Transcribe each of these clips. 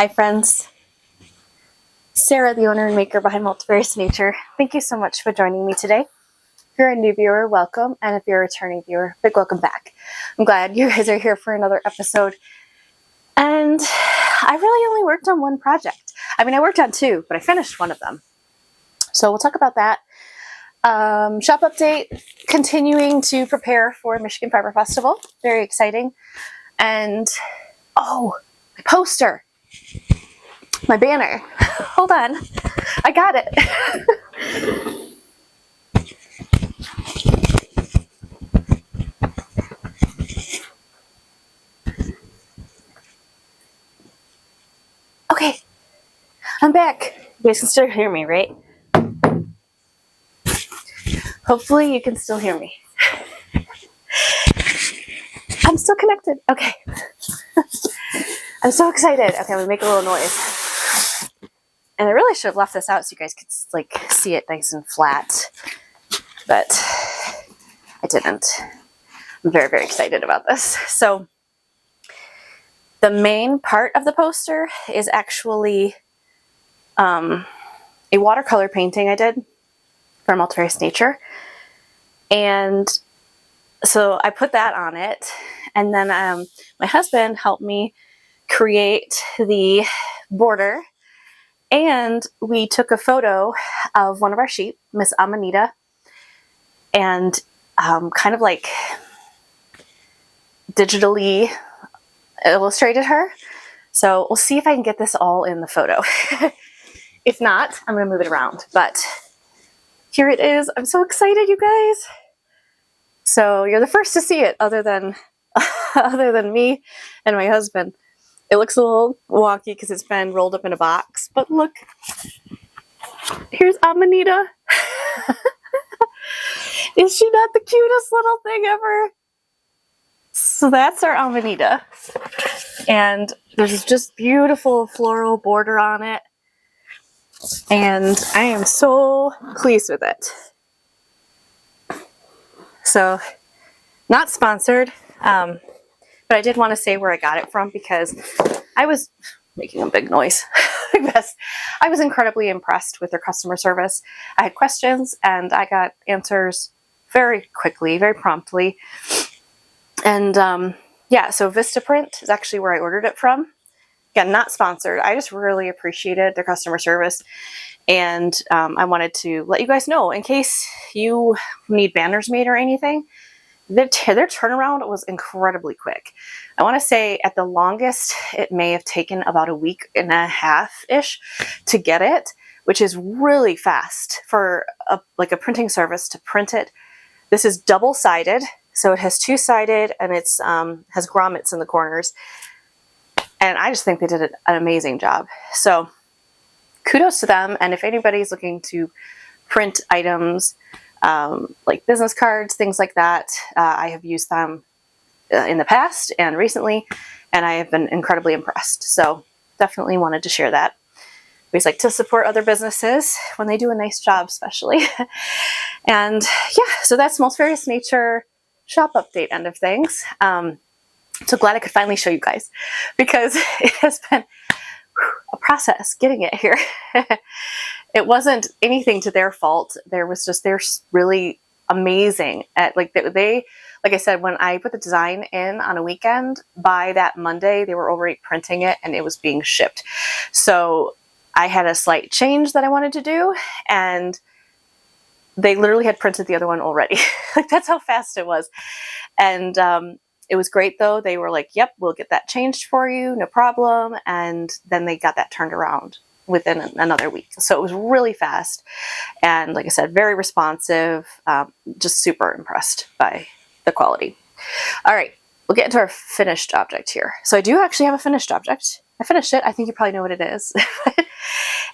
Hi friends, Sarah, the owner and maker behind Multifarious Nature. Thank you so much for joining me today. If you're a new viewer, welcome, and if you're a returning viewer, big welcome back. I'm glad you guys are here for another episode. And I really only worked on one project. I mean, I worked on two, but I finished one of them. So we'll talk about that. Shop update, continuing to prepare for Michigan Fiber Festival. Very exciting. And, oh, my poster. My banner. Hold on. I got it. Okay. I'm back. You guys can still hear me, right? Hopefully you can still hear me. I'm still connected. Okay. I'm so excited. Okay, I'm gonna make a little noise. And I really should have left this out so you guys could see it nice and flat, but I didn't. I'm very, very excited about this. So the main part of the poster is actually a watercolor painting I did for Multifarious Nature. And so I put that on it, and then my husband helped me create the border. And we took a photo of one of our sheep, Miss Amanita, and kind of like digitally illustrated her. So we'll see if I can get this all in the photo. If not, I'm going to move it around. But here it is. I'm so excited, you guys. So you're the first to see it, other than me and my husband. It looks a little wonky because it's been rolled up in a box, but look, here's Amanita. Is she not the cutest little thing ever? So that's our Amanita. And there's just beautiful floral border on it. And I am so pleased with it. So, not sponsored. But I did want to say where I got it from because I was making a big noise. I was incredibly impressed with their customer service. I had questions and I got answers very quickly, very promptly. And yeah, so Vistaprint is actually where I ordered it from. Again, not sponsored. I just really appreciated their customer service. And I wanted to let you guys know in case you need banners made or anything. Their turnaround was incredibly quick. I want to say at the longest, it may have taken about a week and a half-ish to get it, which is really fast for a printing service to print it. This is double-sided, so it has two-sided and it's has grommets in the corners. And I just think they did an amazing job. So kudos to them. And if anybody's looking to print items, like business cards, things like that. I have used them in the past and recently, and I have been incredibly impressed. So definitely wanted to share that. We always like to support other businesses when they do a nice job, especially. And yeah, so that's Multifarious Nature shop update end of things. So glad I could finally show you guys because it has been a process getting it here. It wasn't anything to their fault. They're really amazing at like I said, when I put the design in on a weekend, by that Monday they were already printing it and it was being shipped. So I had a slight change that I wanted to do, and they literally had printed the other one already. Like that's how fast it was. And it was great though. They were like, yep, we'll get that changed for you, no problem. And then they got that turned around within another week. So it was really fast. And like I said, very responsive, just super impressed by the quality. All right, we'll get into our finished object here. So I do actually have a finished object. I finished it. I think you probably know what it is.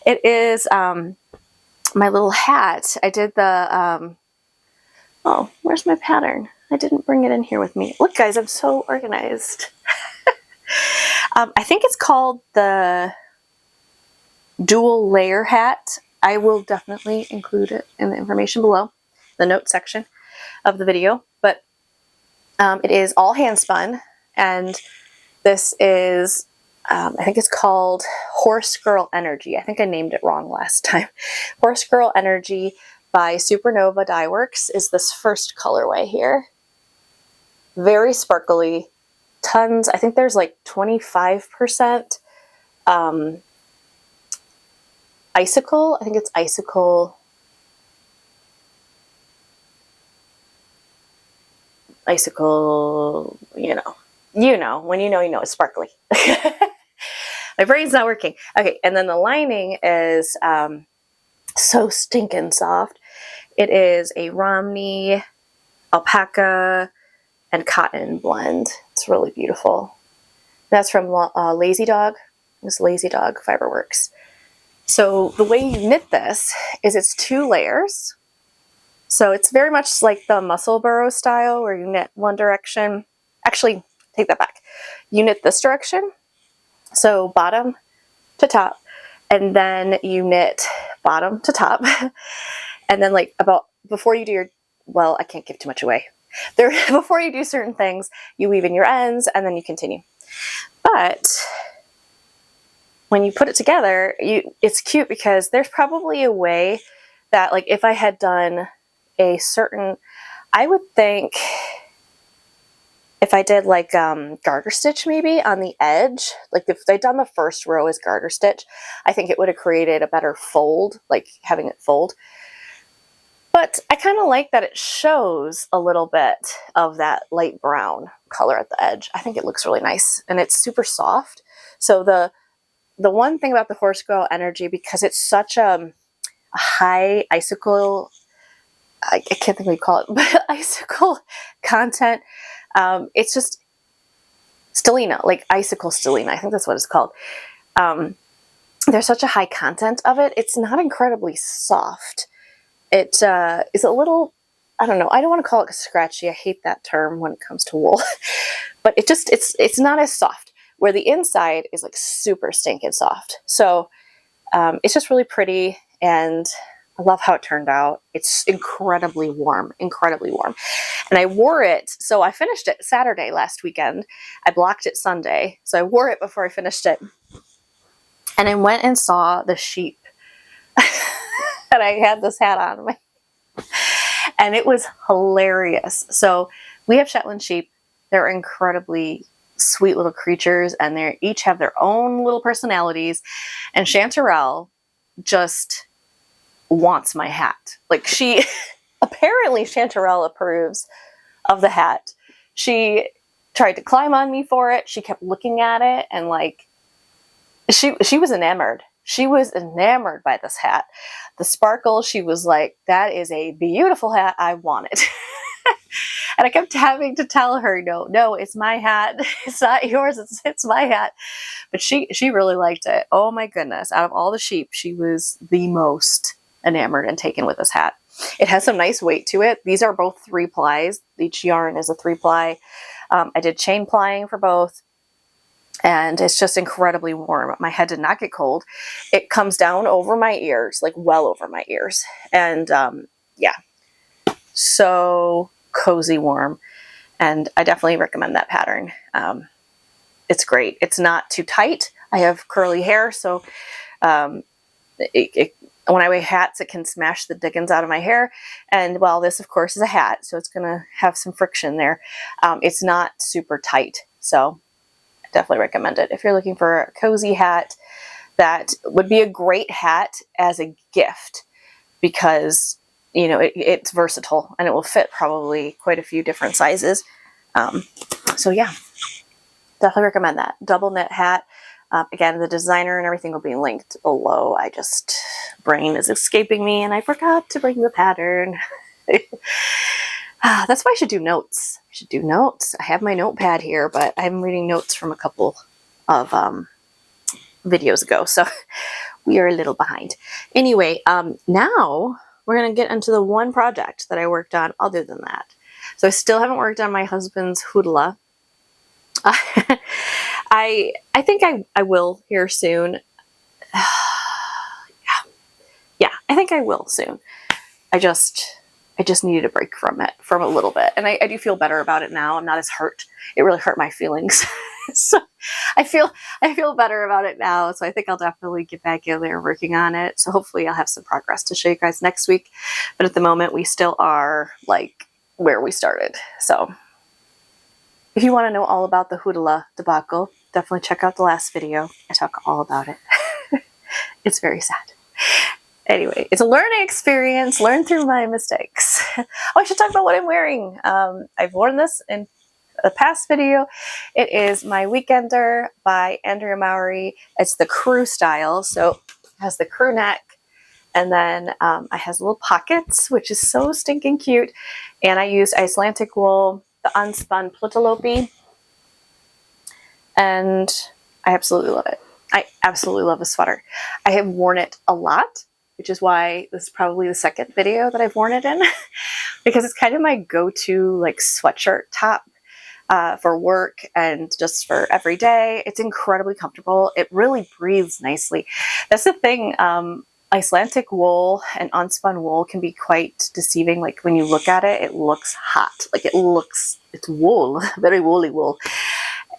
It is my little hat. I did the, oh, where's my pattern? I didn't bring it in here with me. Look guys, I'm so organized. I think it's called the dual layer hat. I will definitely include it in the information below, the notes section of the video, but it is all hand spun, and this is I think it's called Horse Girl Energy. I think I named it wrong last time. Horse Girl Energy by Supernova Dye Works is this first colorway here. Very sparkly. Tons. I think there's like 25% icicle. I think it's icicle. When you know, it's sparkly. My brain's not working. Okay, and then the lining is so stinking soft. It is a Romney, alpaca, and cotton blend. It's really beautiful. That's from Lazy Dog. It's Lazy Dog Fiberworks. So the way you knit this is it's 2 layers. So it's very much like the muscle burrow style where you knit one direction. Actually, take that back. You knit this direction, so bottom to top, and then you knit bottom to top. And then like before you do your, well, I can't give too much away. Before you do certain things, you weave in your ends and then you continue. But when you put it together, it's cute because there's probably a way that, like, if I had done I would think if I did like garter stitch maybe on the edge, like if I'd done the first row as garter stitch, I think it would have created a better fold, like having it fold. But I kind of like that it shows a little bit of that light brown color at the edge. I think it looks really nice, and it's super soft. So the one thing about the Horse Girl Energy, because it's such a high icicle, I can't think what you call it, but icicle content. It's just stellina, like icicle stellina. I think that's what it's called. There's such a high content of it. It's not incredibly soft. It is a little, I don't know. I don't want to call it scratchy. I hate that term when it comes to wool, but it's not as soft. Where the inside is like super stinking soft. So it's just really pretty, and I love how it turned out. It's incredibly warm. And I wore it, so I finished it Saturday last weekend. I blocked it Sunday, so I wore it before I finished it. And I went and saw the sheep. And I had this hat on me. And it was hilarious. So we have Shetland sheep. They're incredibly sweet little creatures, and they each have their own little personalities. And Chanterelle just wants my hat. Like, apparently Chanterelle approves of the hat. She tried to climb on me for it. She kept looking at it, and like, she was enamored. She was enamored by this hat. The sparkle, she was like, that is a beautiful hat. I want it. And I kept having to tell her, no, it's my hat. It's not yours. It's my hat. But she really liked it. Oh my goodness. Out of all the sheep, she was the most enamored and taken with this hat. It has some nice weight to it. These are both 3 plies. Each yarn is a 3 ply. I did chain plying for both. And it's just incredibly warm. My head did not get cold. It comes down over my ears, like well over my ears. And yeah, so cozy warm. And I definitely recommend that pattern. It's great. It's not too tight. I have curly hair, so when I wear hats, it can smash the dickens out of my hair. And well, this of course is a hat, so it's gonna have some friction there. It's not super tight, so definitely recommend it. If you're looking for a cozy hat, that would be a great hat as a gift, because it's versatile and it will fit probably quite a few different sizes. So yeah, definitely recommend that. Double knit hat. Again, the designer and everything will be linked below. Brain is escaping me and I forgot to bring the pattern. That's why I should do notes. I have my notepad here, but I'm reading notes from a couple of videos ago, so we are a little behind. Anyway, now we're going to get into the one project that I worked on other than that. So I still haven't worked on my husband's hoodla. I think I will here soon. Yeah, I think I will soon. I just needed a break from it a little bit. And I do feel better about it now. I'm not as hurt. It really hurt my feelings So I feel better about it now. So I think I'll definitely get back in there working on it. So hopefully I'll have some progress to show you guys next week. But at the moment, we still are like where we started. So if you want to know all about the Hoodala debacle, definitely check out the last video. I talk all about it. It's very sad. Anyway, it's a learning experience. Learn through my mistakes. Oh, I should talk about what I'm wearing. I've worn this in the past video. It is my Weekender by Andrea Mowry. It's the crew style, so it has the crew neck, and then it has little pockets, which is so stinking cute. And I used Icelandic wool, the unspun plitalopi, and I absolutely love it. I absolutely love the sweater. I have worn it a lot, which is why this is probably the second video that I've worn it in, because it's kind of my go-to like sweatshirt top for work and just for every day. It's incredibly comfortable. It really breathes nicely. That's the thing. Icelandic wool and unspun wool can be quite deceiving. Like when you look at it, it looks hot. Like it's wool, very woolly wool.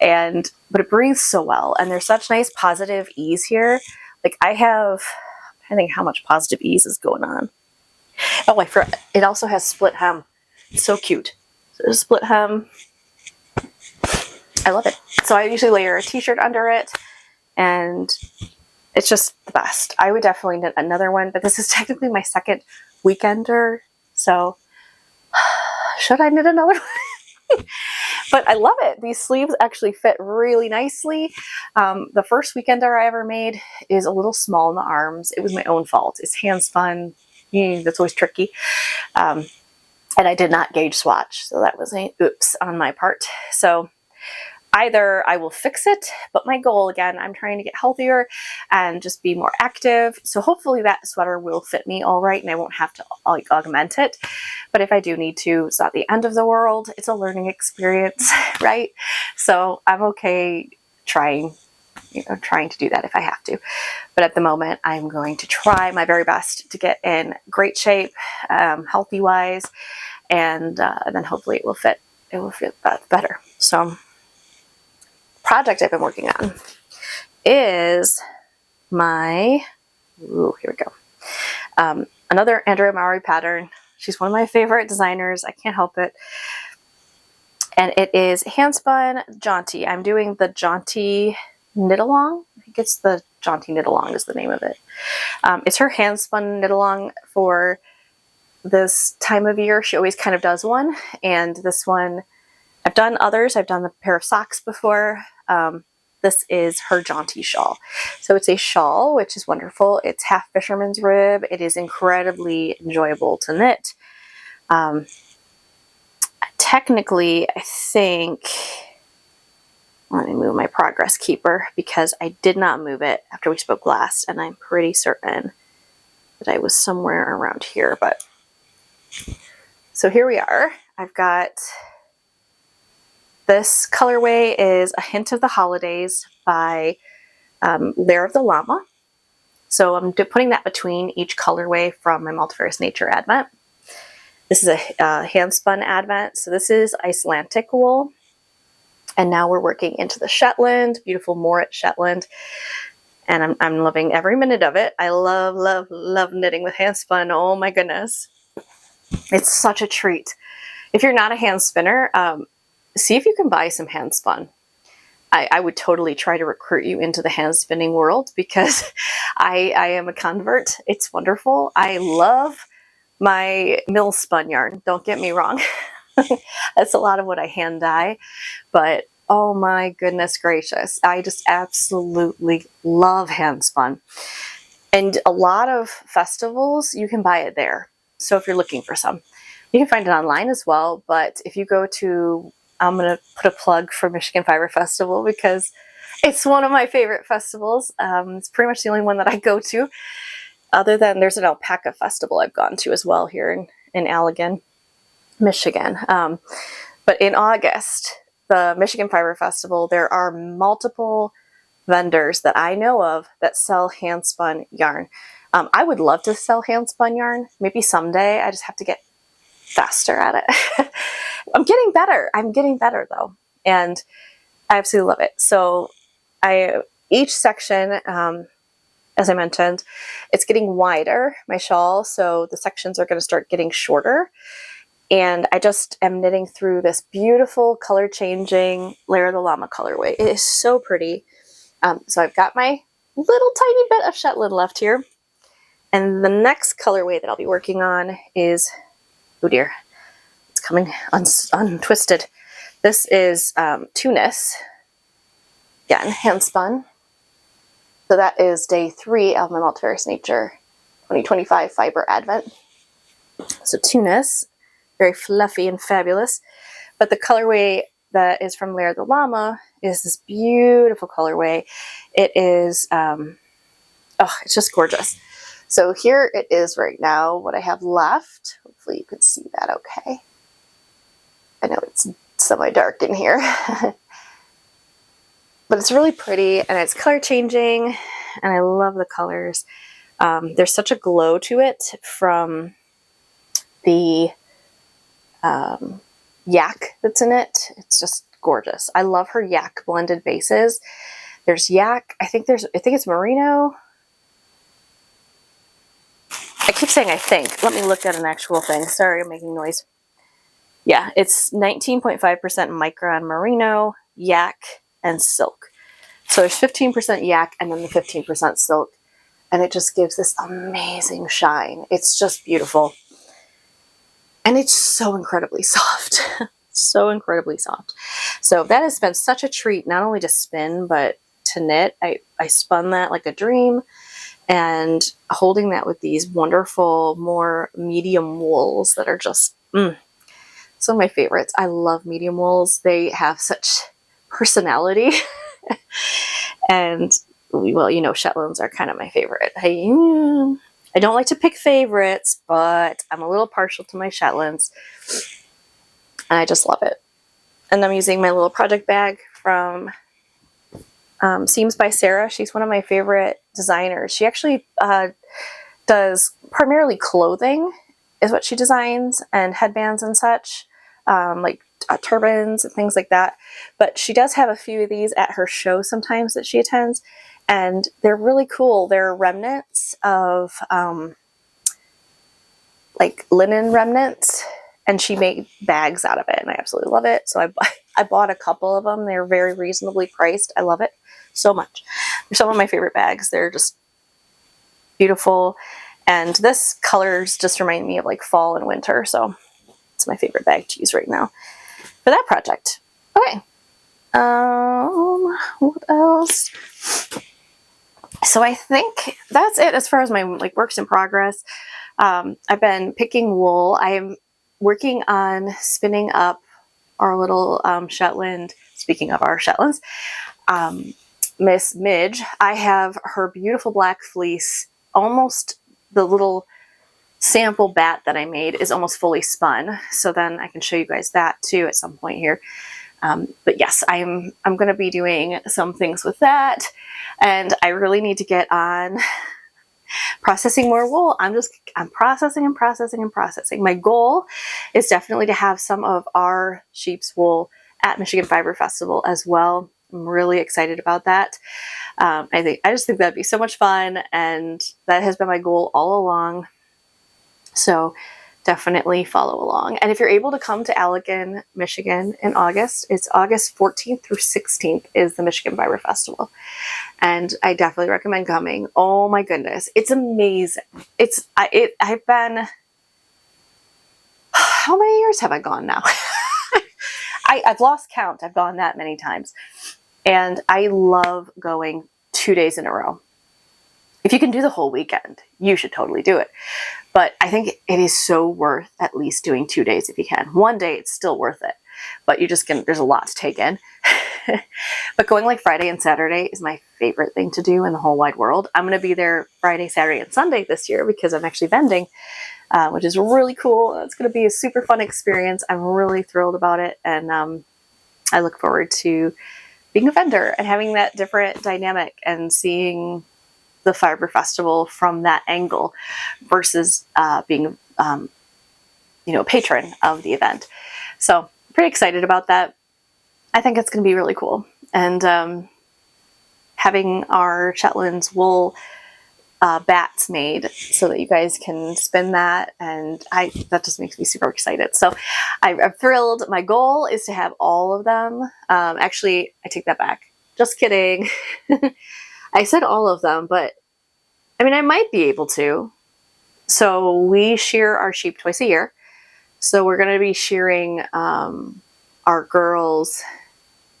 But it breathes so well. And there's such nice positive ease here. Like I think how much positive ease is going on. Oh, I forgot. It also has split hem. It's so cute. So there's a split hem. I love it. So I usually layer a t-shirt under it, and it's just the best. I would definitely knit another one, but this is technically my second Weekender, so should I knit another one? But I love it. These sleeves actually fit really nicely. The first Weekender I ever made is a little small in the arms. It was my own fault. It's hand spun. That's always tricky. And I did not gauge swatch, so that was an oops on my part. So either I will fix it, but my goal, again, I'm trying to get healthier and just be more active. So hopefully that sweater will fit me all right and I won't have to like augment it. But if I do need to, it's not the end of the world. It's a learning experience, right? So I'm okay trying to do that if I have to. But at the moment, I'm going to try my very best to get in great shape, healthy-wise, and then hopefully it will fit better. So project I've been working on is my, here we go, another Andrea Mowry pattern. She's one of my favorite designers. I can't help it. And it is handspun Jaunty. I'm doing the Jaunty knit along. I think it's the Jaunty knit along is the name of it. It's her handspun knit along for this time of year. She always kind of does one. And this one, I've done others. I've done the pair of socks before. This is her Jaunty shawl. So it's a shawl, which is wonderful. It's half fisherman's rib. It is incredibly enjoyable to knit. Technically, I think, let me move my progress keeper because I did not move it after we spoke last, and I'm pretty certain that I was somewhere around here. But so here we are. I've got this colorway is A Hint of the Holidays by Lair of the Llama. So I'm putting that between each colorway from my Multifarious Nature Advent. This is a hand-spun Advent. So this is Icelandic wool. And now we're working into the Shetland, beautiful Morit Shetland. And I'm loving every minute of it. I love, love, love knitting with hand spun. Oh my goodness. It's such a treat. If you're not a hand spinner, see if you can buy some hand spun. I would totally try to recruit you into the hand spinning world because I am a convert. It's wonderful. I love my mill spun yarn. Don't get me wrong. That's a lot of what I hand dye, but oh my goodness gracious. I just absolutely love hand spun. And a lot of festivals, you can buy it there. So if you're looking for some, you can find it online as well. But if you go to, I'm going to put a plug for Michigan Fiber Festival because it's one of my favorite festivals. It's pretty much the only one that I go to. Other than there's an alpaca festival I've gone to as well here in Allegan, Michigan. But in August, the Michigan Fiber Festival, there are multiple vendors that I know of that sell hand spun yarn. I would love to sell hand spun yarn. Maybe someday. I just have to get faster at it. I'm getting better. I'm getting better though. And I absolutely love it. So each section, as I mentioned, it's getting wider, my shawl, so the sections are going to start getting shorter. And I just am knitting through this beautiful color changing Layer of the Llama colorway. It is so pretty. So I've got my little tiny bit of Shetland left here. And the next colorway that I'll be working on is, oh dear, it's coming untwisted. This is Tunis, again, hand spun. So that is day 3 of my Multifarious Nature 2025 Fiber Advent. So Tunis, very fluffy and fabulous. But the colorway that is from Layer of the Llama is this beautiful colorway. It is, it's just gorgeous. So here it is right now, what I have left. Hopefully you can see that okay. I know it's semi-dark in here. But it's really pretty, and it's color changing, and I love the colors. There's such a glow to it from the yak that's in it. It's just gorgeous. I love her yak blended bases. There's yak. I think it's merino. I keep saying I think. Let me look at an actual thing. Sorry, I'm making noise. Yeah, it's 19.5% micron merino, yak, and silk. So there's 15% yak and then the 15% silk. And it just gives this amazing shine. It's just beautiful. And it's so incredibly soft. So incredibly soft. So that has been such a treat, not only to spin, but to knit. I spun that like a dream. And holding that with these wonderful, more medium wools that are just some of my favorites. I love medium wools. They have such personality. And, well, you know, Shetlands are kind of my favorite. I don't like to pick favorites, but I'm a little partial to my Shetlands. And I just love it. And I'm using my little project bag from Seams by Sarah. She's one of my favorite designers. She actually does primarily clothing is what she designs, and headbands and such, like turbans and things like that. But she does have a few of these at her show sometimes that she attends, and they're really cool. They're remnants of like linen remnants, and she made bags out of it, and I absolutely love it. So I bought a couple of them. They're very reasonably priced. I love it so much. They're some of my favorite bags. They're just beautiful, and this colors just remind me of like fall and winter, so it's my favorite bag to use right now for that project. Okay. What else? So I think that's it as far as my like works in progress. I've been picking wool. I am working on spinning up our little Shetland. Speaking of our Shetlands, Miss Midge, I have her beautiful black fleece. Almost the little sample bat that I made is almost fully spun. So then I can show you guys that too at some point here. But yes, I'm going to be doing some things with that, and I really need to get on processing more wool. I'm processing and processing and processing. My goal is definitely to have some of our sheep's wool at Michigan Fiber Festival as well. I'm really excited about that. I just think that'd be so much fun, and that has been my goal all along. So definitely follow along. And if you're able to come to Allegan, Michigan in August, it's August 14th through 16th is the Michigan Fiber Festival. And I definitely recommend coming. Oh my goodness. It's amazing. I've been, how many years have I gone now? I've lost count. I've gone that many times. And I love going 2 days in a row. If you can do the whole weekend, you should totally do it. But I think it is so worth at least doing 2 days if you can. One day, it's still worth it. But there's a lot to take in. But going like Friday and Saturday is my favorite thing to do in the whole wide world. I'm going to be there Friday, Saturday, and Sunday this year because I'm actually vending, which is really cool. It's going to be a super fun experience. I'm really thrilled about it. And I look forward to being a vendor and having that different dynamic and seeing the Fiber Festival from that angle versus being, a patron of the event. So pretty excited about that. I think it's going to be really cool. and having our Shetland's wool bats made so that you guys can spin that, and that just makes me super excited. So I'm thrilled. My goal is to have all of them. Actually, I take that back. Just kidding. I said all of them, but I mean, I might be able to. So we shear our sheep twice a year. So we're going to be shearing our girls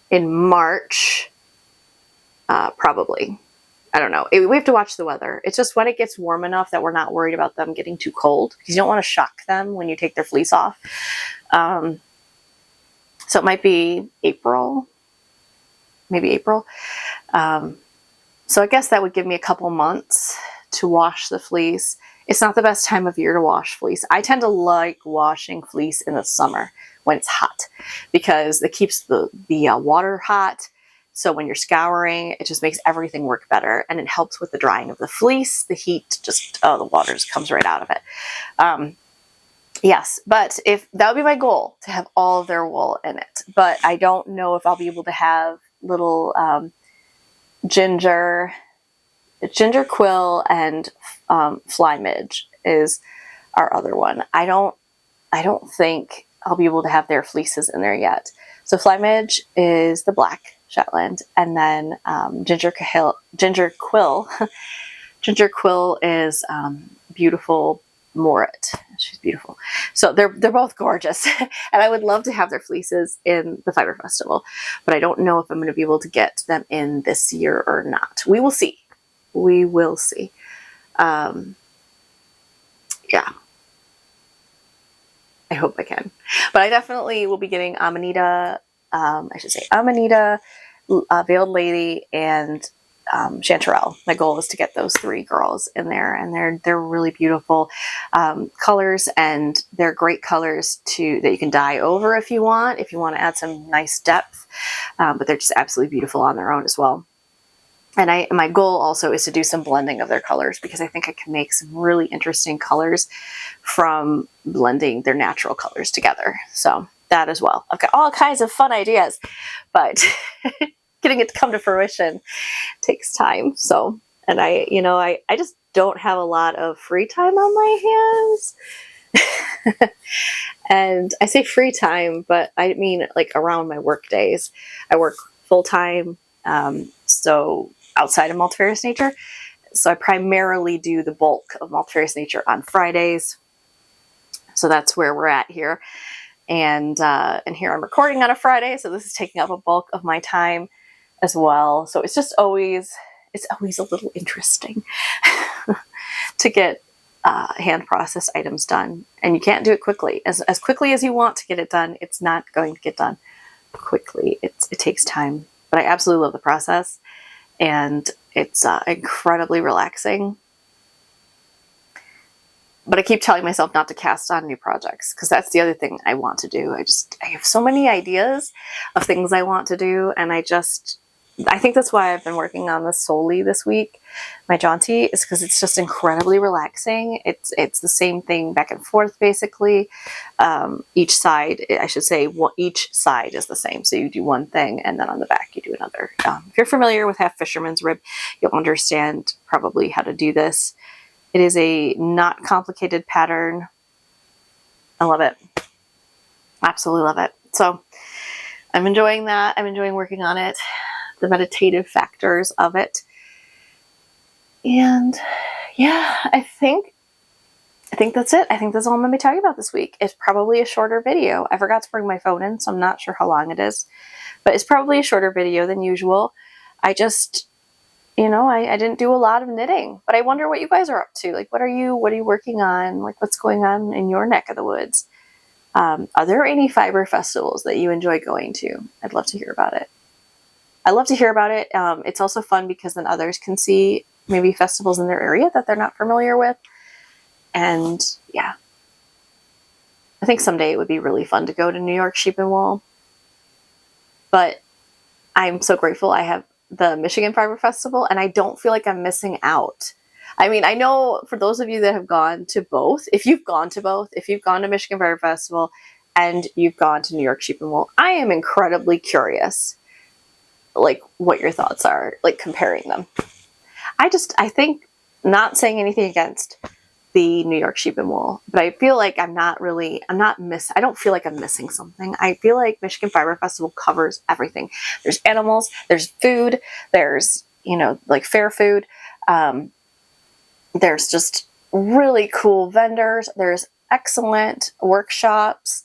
in March, probably. I don't know. We have to watch the weather. It's just when it gets warm enough that we're not worried about them getting too cold, because you don't want to shock them when you take their fleece off. So it might be April, maybe April. So I guess that would give me a couple months to wash the fleece. It's not the best time of year to wash fleece. I tend to like washing fleece in the summer when it's hot, because it keeps the water hot. So when you're scouring, it just makes everything work better, and it helps with the drying of the fleece. The heat the water just comes right out of it. Yes, but if that would be my goal, to have all of their wool in it. But I don't know if I'll be able to have little ginger quill and fly midge is our other one. I don't think I'll be able to have their fleeces in there yet. So fly midge is the black Shetland, and then ginger quill ginger quill is beautiful Morit. She's beautiful. So they're both gorgeous, and I would love to have their fleeces in the Fiber Festival, but I don't know if I'm going to be able to get them in this year or not. We will see. We will see. Yeah. I hope I can. But I definitely will be getting Amanita, Veiled Lady, and Chanterelle. My goal is to get those three girls in there, and they're really beautiful colors, and they're great colors that you can dye over if you want to add some nice depth, but they're just absolutely beautiful on their own as well. And my goal also is to do some blending of their colors, because I think I can make some really interesting colors from blending their natural colors together. So that as well. I've got all kinds of fun ideas, but getting it to come to fruition takes time. So, and I just don't have a lot of free time on my hands. And I say free time, but I mean like around my work days. I work full time. So outside of Multifarious Nature. So I primarily do the bulk of Multifarious Nature on Fridays. So that's where we're at here. And here I'm recording on a Friday. So this is taking up a bulk of my time as well. So it's always a little interesting to get hand processed items done. And you can't do it quickly. As quickly as you want to get it done, it's not going to get done quickly. It takes time. But I absolutely love the process, and it's incredibly relaxing. But I keep telling myself not to cast on new projects, because that's the other thing I want to do. I have so many ideas of things I want to do, and I think that's why I've been working on this solely this week. My Jaunty is because it's just incredibly relaxing. It's the same thing back and forth, basically. Each side is the same. So you do one thing, and then on the back you do another. If you're familiar with half fisherman's rib, you'll understand probably how to do this. It is a not complicated pattern. I love it. Absolutely love it. So I'm enjoying that. I'm enjoying working on it. The meditative factors of it. And yeah, I think that's it. I think that's all I'm going to be talking about this week. It's probably a shorter video. I forgot to bring my phone in, so I'm not sure how long it is, but it's probably a shorter video than usual. I just, I didn't do a lot of knitting, but I wonder what you guys are up to. Like, what are you working on? Like, what's going on in your neck of the woods? Are there any fiber festivals that you enjoy going to? I'd love to hear about it. It's also fun because then others can see maybe festivals in their area that they're not familiar with. And yeah, I think someday it would be really fun to go to New York Sheep and Wool. But I'm so grateful I have the Michigan Fiber Festival, and I don't feel like I'm missing out. I mean, I know for those of you that have gone to both, if you've gone to Michigan Fiber Festival and you've gone to New York Sheep and Wool, I am incredibly curious like what your thoughts are, like comparing them. I think, not saying anything against the New York sheep and wool, but I feel like I don't feel like I'm missing something. I feel like Michigan Fiber Festival covers everything. There's animals, there's food, there's, like fair food. There's just really cool vendors. There's excellent workshops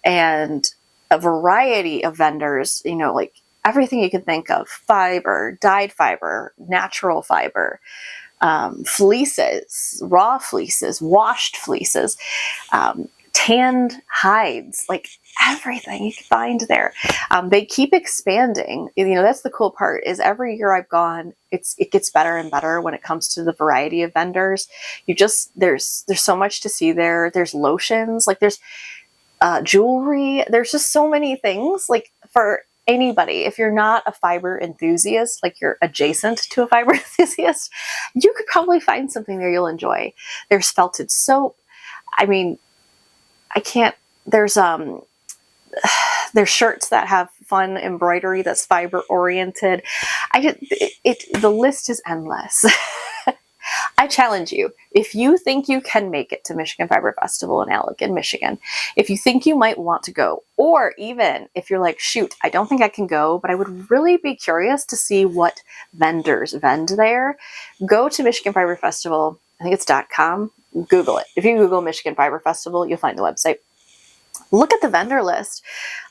and a variety of vendors, like everything you can think of: fiber, dyed fiber, natural fiber, fleeces, raw fleeces, washed fleeces, tanned hides, like everything you can find there. They keep expanding. That's the cool part, is every year I've gone, it gets better and better when it comes to the variety of vendors. There's so much to see there. There's lotions, like there's jewelry. There's just so many things, like for anybody. If you're not a fiber enthusiast, like you're adjacent to a fiber enthusiast, you could probably find something there you'll enjoy. There's felted soap. I mean, there's shirts that have fun embroidery that's fiber oriented. The list is endless. I challenge you, if you think you can make it to Michigan Fiber Festival in Allegan, Michigan, if you think you might want to go, or even if you're like, shoot, I don't think I can go, but I would really be curious to see what vendors vend there, go to Michigan Fiber Festival. I think it's .com. Google it. If you Google Michigan Fiber Festival, you'll find the website. Look at the vendor list.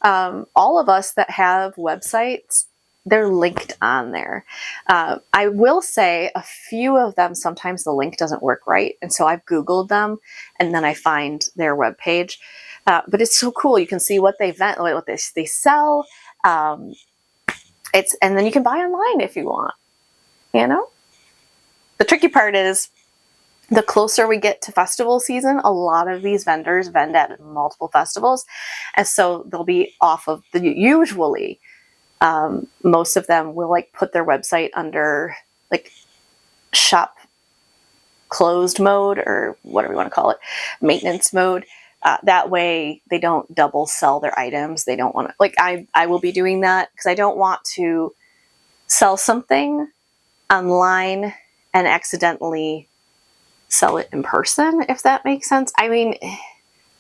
All of us that have websites, they're linked on there. I will say a few of them, sometimes the link doesn't work right. And so I've Googled them and then I find their webpage. But it's so cool. You can see what they what they sell. And then you can buy online if you want, The tricky part is, the closer we get to festival season, a lot of these vendors vend at multiple festivals. And so they'll be off of usually, most of them will like put their website under like shop closed mode, or whatever you want to call it, maintenance mode. That way they don't double sell their items. They don't want to, like, I will be doing that because I don't want to sell something online and accidentally sell it in person, if that makes sense. I mean,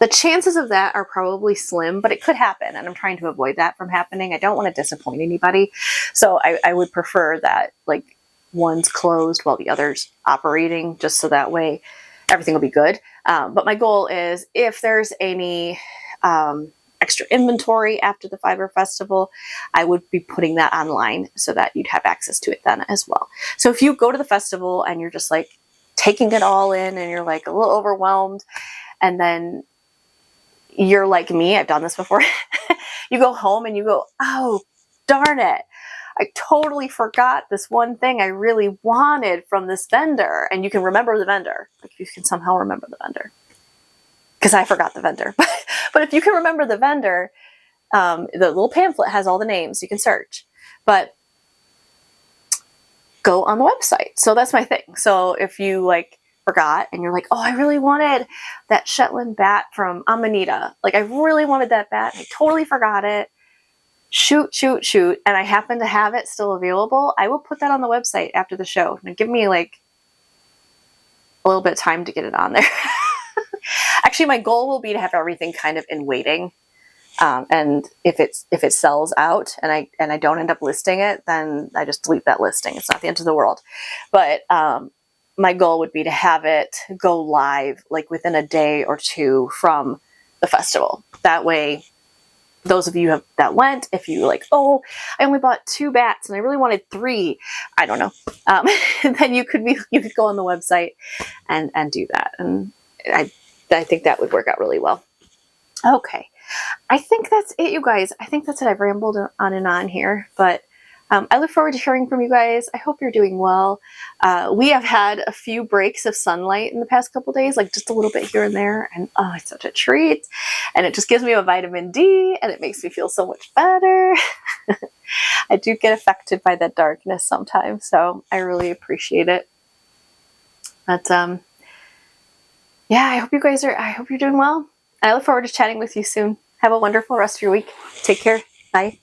the chances of that are probably slim, but it could happen, and I'm trying to avoid that from happening. I don't want to disappoint anybody, so I would prefer that like one's closed while the other's operating, just so that way everything will be good. But my goal is, if there's any extra inventory after the Fiber Festival, I would be putting that online so that you'd have access to it then as well. So if you go to the festival and you're just like taking it all in and you're like a little overwhelmed, and then you're like me, I've done this before, you go home and you go, oh, darn it, I totally forgot this one thing I really wanted from this vendor. And you can remember the vendor. Like, you can somehow remember the vendor, because I forgot the vendor. But if you can remember the vendor, the little pamphlet has all the names, you can search. But go on the website. So that's my thing. So if you like forgot and you're like, oh, I really wanted that Shetland bat from Amanita. Like, I really wanted that bat. I totally forgot it. Shoot. And I happen to have it still available. I will put that on the website after the show. And give me like a little bit of time to get it on there. Actually, my goal will be to have everything kind of in waiting. And if it sells out and I don't end up listing it, then I just delete that listing. It's not the end of the world. But my goal would be to have it go live like within a day or two from the festival. That way, those of you that went, if you like, oh, I only bought 2 bats and I really wanted 3, I don't know, then you could go on the website and do that. And I think that would work out really well. Okay. I think that's it, you guys. I think that's it. I've rambled on and on here, but I look forward to hearing from you guys. I hope you're doing well. We have had a few breaks of sunlight in the past couple days, like just a little bit here and there, and oh, it's such a treat. And it just gives me a vitamin D, and it makes me feel so much better. I do get affected by that darkness sometimes, so I really appreciate it. But yeah, I hope you're doing well. I look forward to chatting with you soon. Have a wonderful rest of your week. Take care. Bye.